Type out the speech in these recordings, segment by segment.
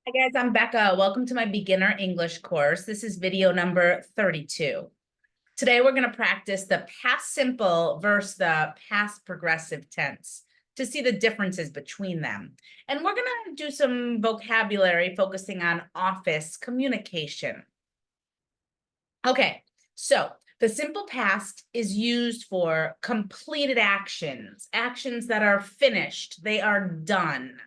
Hi guys, I'm Becca. Welcome to my beginner English course. This is video number 32. Today we're going to practice the past simple versus the past progressive tense to see the differences between them. And we're going to do some vocabulary focusing on office communication. Okay, so the simple past is used for completed actions, actions that are finished, they are done.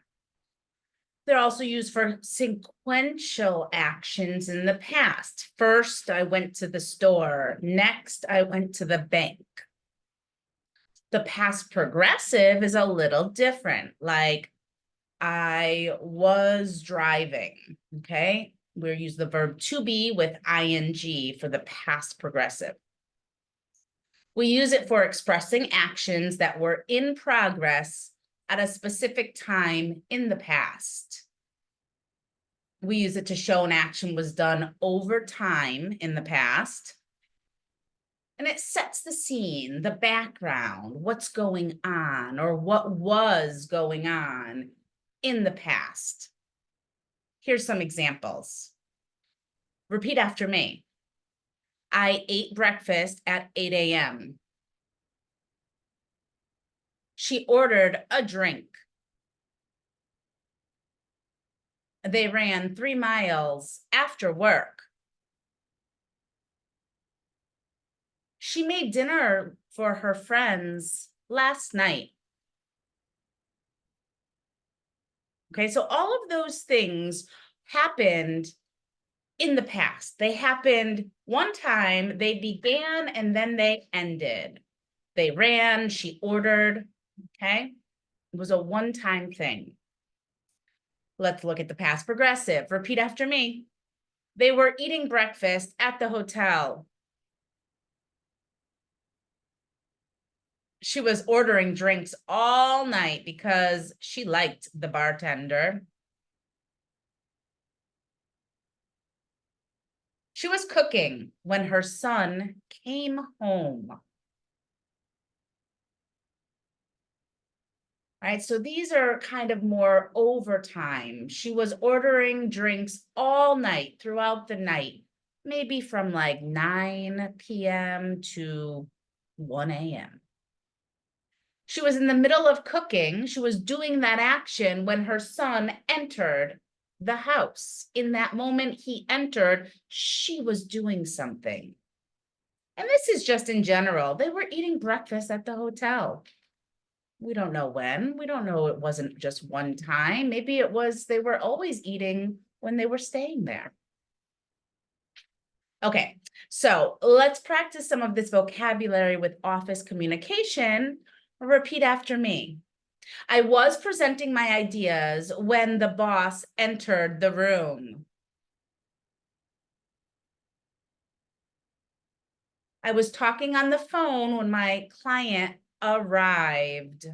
They're also used for sequential actions in the past. First, I went to the store. Next, I went to the bank. The past progressive is a little different, like I was driving, okay? We use the verb to be with ing for the past progressive. We use it for expressing actions that were in progress at a specific time in the past. We use it to show an action was done over time in the past. And it sets the scene, the background, what's going on or what was going on in the past. Here's some examples. Repeat after me. I ate breakfast at 8 a.m. She ordered a drink. They ran 3 miles after work. She made dinner for her friends last night. Okay, so all of those things happened in the past. They happened one time, they began and then they ended. They ran, she ordered, okay? It was a one-time thing. Let's look at the past progressive. Repeat after me. They were eating breakfast at the hotel. She was ordering drinks all night because she liked the bartender. She was cooking when her son came home. All right, so these are kind of more overtime. She was ordering drinks all night, throughout the night, maybe from like 9 p.m. to 1 a.m. She was in the middle of cooking. She was doing that action when her son entered the house. In that moment he entered, she was doing something. And this is just in general. They were eating breakfast at the hotel. We don't know when. We don't know it wasn't just one time. Maybe it was they were always eating when they were staying there. Okay, so let's practice some of this vocabulary with office communication. Repeat after me. I was presenting my ideas when the boss entered the room. I was talking on the phone when my client arrived.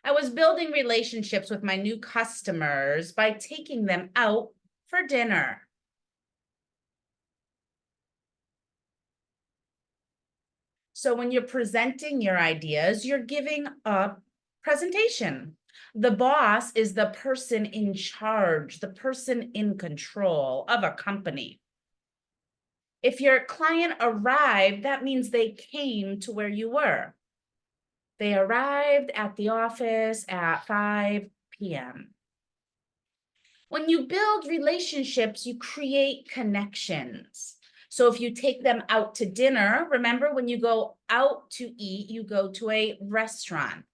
I was building relationships with my new customers by taking them out for dinner. So when you're presenting your ideas, you're giving a presentation. The boss is the person in charge, the person in control of a company. If your client arrived, that means they came to where you were. They arrived at the office at 5 p.m. When you build relationships, you create connections. So if you take them out to dinner, remember when you go out to eat, you go to a restaurant.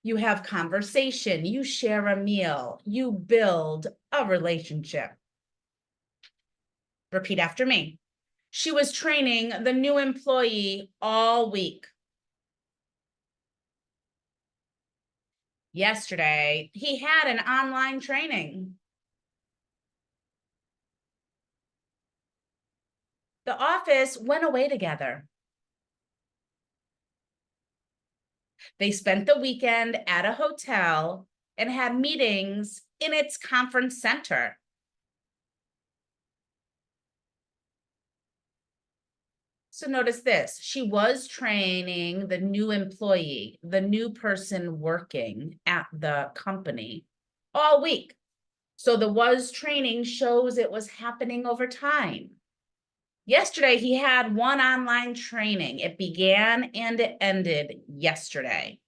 You have conversation, you share a meal, you build a relationship. Repeat after me. She was training the new employee all week. Yesterday, he had an online training. The office went away together. They spent the weekend at a hotel and had meetings in its conference center. So notice this, she was training the new employee, the new person working at the company all week. So the was training shows it was happening over time. Yesterday, he had one online training. It began and it ended yesterday.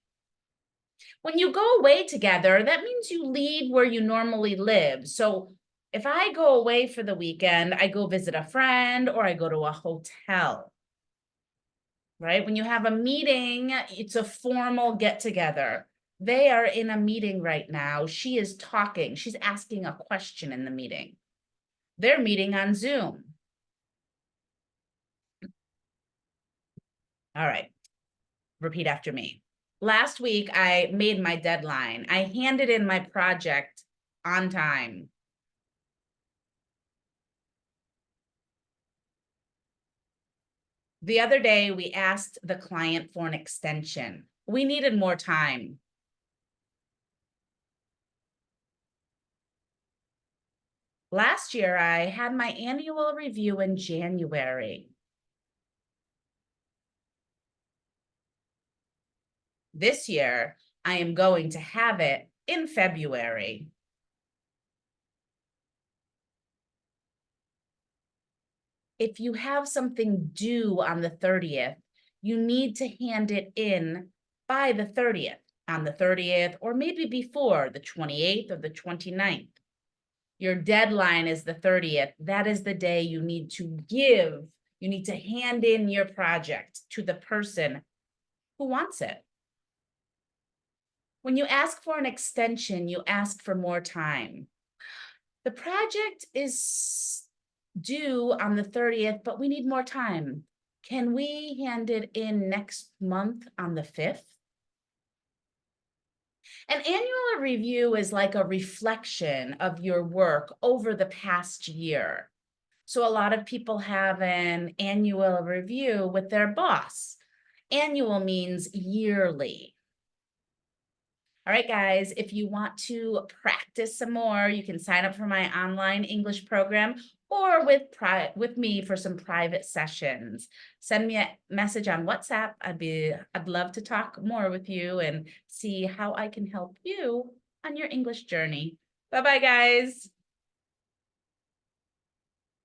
When you go away together, that means you leave where you normally live. So if I go away for the weekend, I go visit a friend or I go to a hotel. Right? When you have a meeting, it's a formal get together. They are in a meeting right now. She is talking. She's asking a question in the meeting. They're meeting on Zoom. All right. Repeat after me. Last week, I made my deadline. I handed in my project on time. The other day, we asked the client for an extension. We needed more time. Last year, I had my annual review in January. This year, I am going to have it in February. If you have something due on the 30th, you need to hand it in by the 30th, on the 30th, or maybe before the 28th or the 29th. Your deadline is the 30th. That is the day you need to hand in your project to the person who wants it. When you ask for an extension, you ask for more time. The project is due on the 30th, but we need more time. Can we hand it in next month on the 5th? An annual review is like a reflection of your work over the past year. So a lot of people have an annual review with their boss. Annual means yearly. All right, guys, if you want to practice some more, you can sign up for my online English program or with me for some private sessions. Send me a message on WhatsApp. I'd love to talk more with you and see how I can help you on your English journey. Bye-bye, guys.